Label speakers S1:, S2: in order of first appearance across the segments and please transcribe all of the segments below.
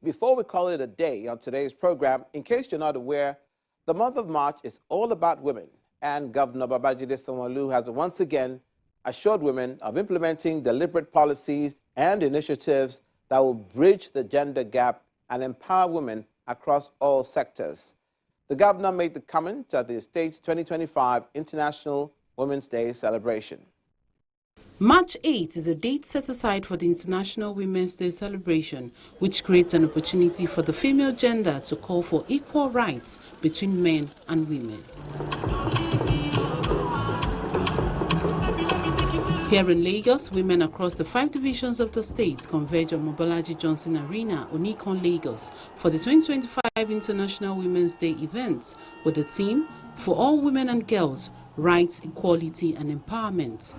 S1: Before we call it a day on today's program, in case you're not aware, the month of March is all about women, and Governor Babajide Sanwo has once again assured women of implementing deliberate policies and initiatives that will bridge the gender gap and empower women across all sectors. The governor made the comment at the state's 2025 International Women's Day celebration.
S2: March 8 is a date set aside for the International Women's Day celebration, which creates an opportunity for the female gender to call for equal rights between men and women. Here in Lagos, women across the 5 divisions of the state converge on Mobolaji Johnson Arena, Onikon, Lagos, for the 2025 International Women's Day event with the theme, For All Women and Girls, Rights, Equality and Empowerment.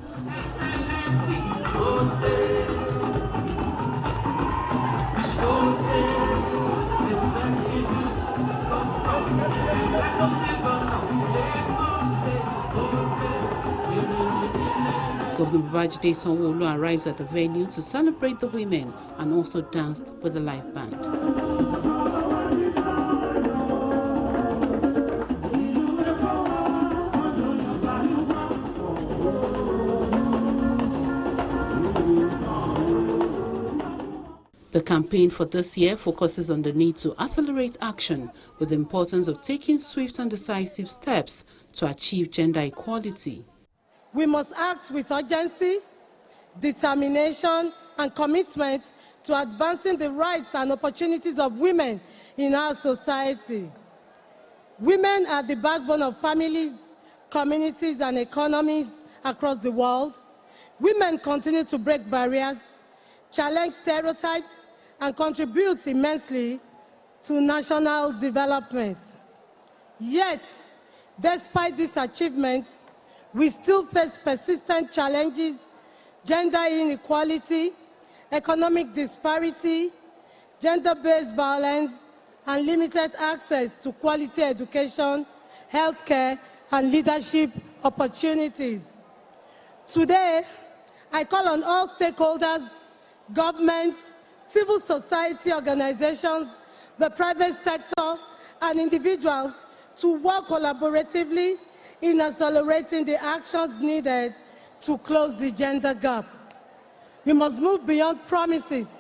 S2: Governor Babajide Sanwo arrives at the venue to celebrate the women and also danced with the live band. The campaign for this year focuses on the need to accelerate action with the importance of taking swift and decisive steps to achieve gender equality.
S3: We must act with urgency, determination, and commitment to advancing the rights and opportunities of women in our society. Women are the backbone of families, communities, and economies across the world. Women continue to break barriers, challenge stereotypes, and contribute immensely to national development. Yet, despite these achievements, we still face persistent challenges: gender inequality, economic disparity, gender-based violence, and limited access to quality education, healthcare, and leadership opportunities. Today, I call on all stakeholders, governments, civil society organizations, the private sector, and individuals to work collaboratively in accelerating the actions needed to close the gender gap. We must move beyond promises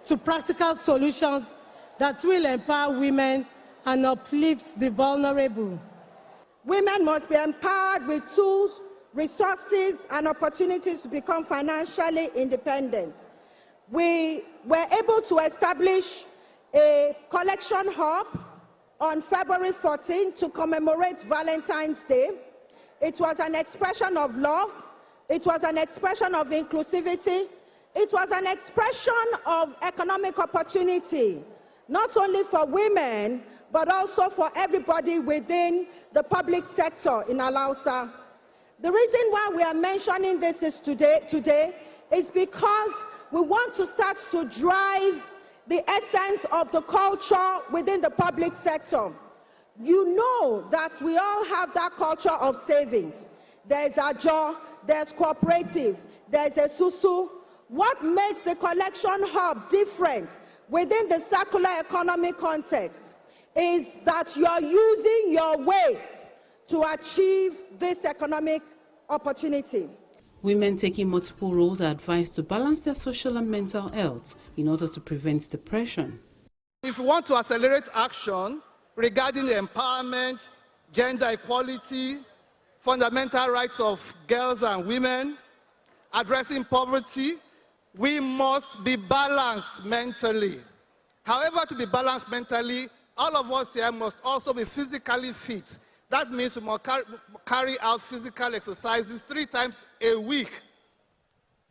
S3: to practical solutions that will empower women and uplift the vulnerable.
S4: Women must be empowered with tools, resources, and opportunities to become financially independent. We were able to establish a collection hub on February 14 to commemorate Valentine's Day. It was an expression of love. It was an expression of inclusivity. It was an expression of economic opportunity, not only for women, but also for everybody within the public sector in Alausa. The reason why we are mentioning this today is because we want to start to drive the essence of the culture within the public sector. You know that we all have that culture of savings. There's Ajo, there's cooperative, there's a Susu. What makes the collection hub different within the circular economy context is that you're using your waste to achieve this economic opportunity.
S2: Women taking multiple roles are advised to balance their social and mental health in order to prevent depression.
S5: If we want to accelerate action regarding the empowerment, gender equality, fundamental rights of girls and women, addressing poverty, we must be balanced mentally. However, to be balanced mentally, all of us here must also be physically fit. That means we must carry out physical exercises 3 times a week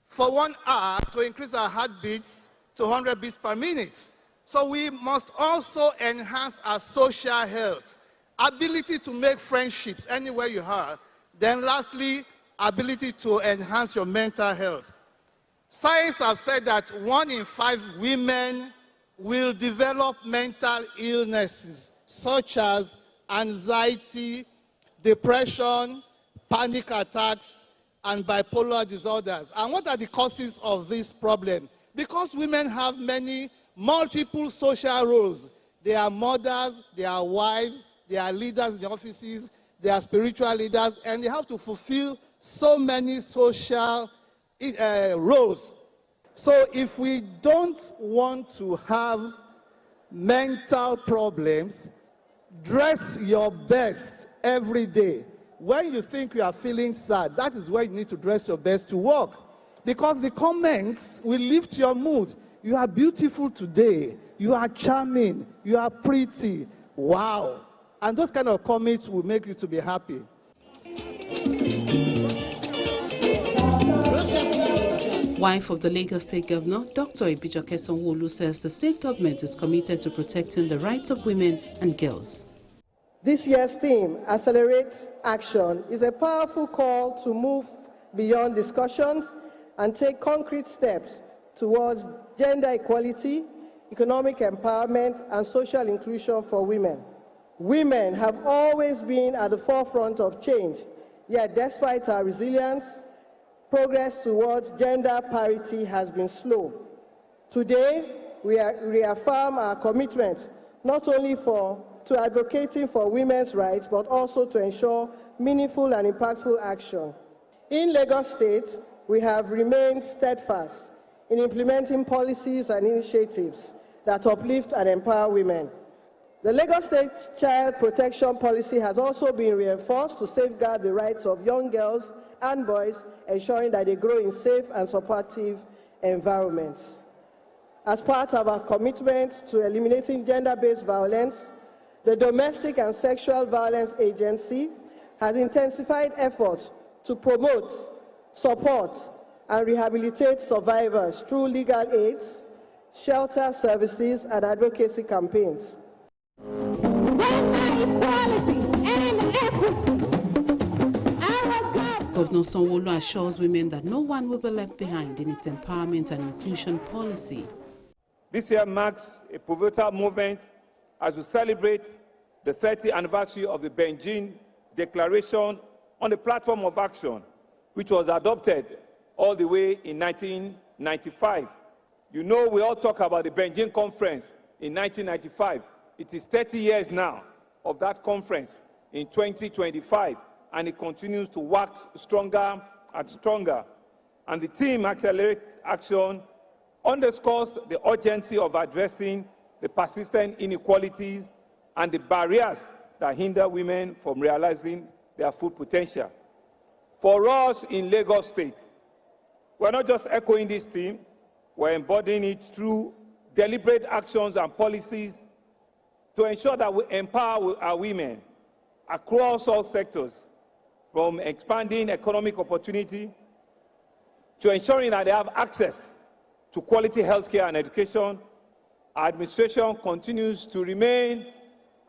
S5: for 1 hour to increase our heartbeats to 100 beats per minute. So we must also enhance our social health, ability to make friendships anywhere you are. Then lastly, ability to enhance your mental health. Science have said that 1 in 5 women will develop mental illnesses such as anxiety, depression, panic attacks, and bipolar disorders. And what are the causes of this problem? Because women have many multiple social roles. They are mothers, they are wives, they are leaders in the offices, they are spiritual leaders, and they have to fulfill so many social roles. So if we don't want to have mental problems, dress your best every day. When you think you are feeling sad, that is where you need to dress your best to work. Because the comments will lift your mood. You are beautiful today. You are charming. You are pretty. Wow. And those kind of comments will make you to be happy.
S2: Wife of the Lagos State Governor, Dr. Sanwo, says the state government is committed to protecting the rights of women and girls.
S6: This year's theme, Accelerate Action, is a powerful call to move beyond discussions and take concrete steps towards gender equality, economic empowerment, and social inclusion for women. Women have always been at the forefront of change, yet despite our resilience, progress towards gender parity has been slow. Today, we reaffirm our commitment not only to advocating for women's rights, but also to ensure meaningful and impactful action. In Lagos State, we have remained steadfast in implementing policies and initiatives that uplift and empower women. The Lagos State Child Protection Policy has also been reinforced to safeguard the rights of young girls and boys, ensuring that they grow in safe and supportive environments. As part of our commitment to eliminating gender-based violence, the Domestic and Sexual Violence Agency has intensified efforts to promote, support, and rehabilitate survivors through legal aids, shelter services, and advocacy campaigns.
S2: Governor Sanwo assures women that no one will be left behind in its empowerment and inclusion policy.
S7: This year marks a pivotal moment as we celebrate the 30th anniversary of the Beijing Declaration on the Platform of Action, which was adopted all the way in 1995. You know, we all talk about the Beijing Conference in 1995. It is 30 years now of that conference in 2025, and it continues to wax stronger and stronger. And the theme, Accelerate Action, underscores the urgency of addressing the persistent inequalities and the barriers that hinder women from realizing their full potential. For us in Lagos State, we're not just echoing this theme, we're embodying it through deliberate actions and policies to ensure that we empower our women across all sectors, from expanding economic opportunity to ensuring that they have access to quality healthcare and education. Our administration continues to remain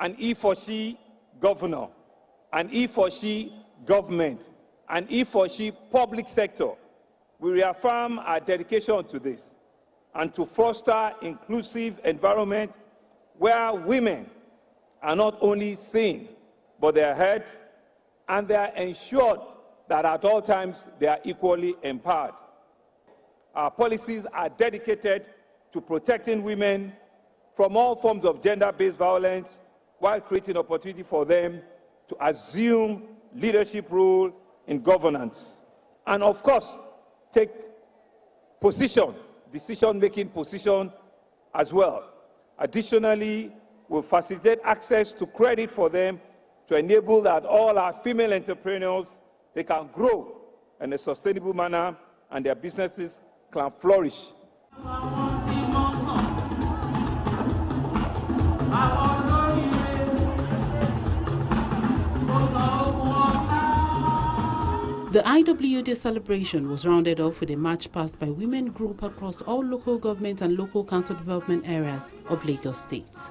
S7: an E-for-she governor, an E-for-she government, an E-for-she public sector. We reaffirm our dedication to this and to foster inclusive environment where women are not only seen, but they are heard, and they are ensured that at all times they are equally empowered. Our policies are dedicated to protecting women from all forms of gender-based violence while creating opportunity for them to assume leadership role in governance. And of course, take position, decision-making position as well. Additionally, we'll facilitate access to credit for them to enable that all our female entrepreneurs, they can grow in a sustainable manner and their businesses can flourish.
S2: The IWD celebration was rounded off with a march past by women group across all local government and local council development areas of Lagos State.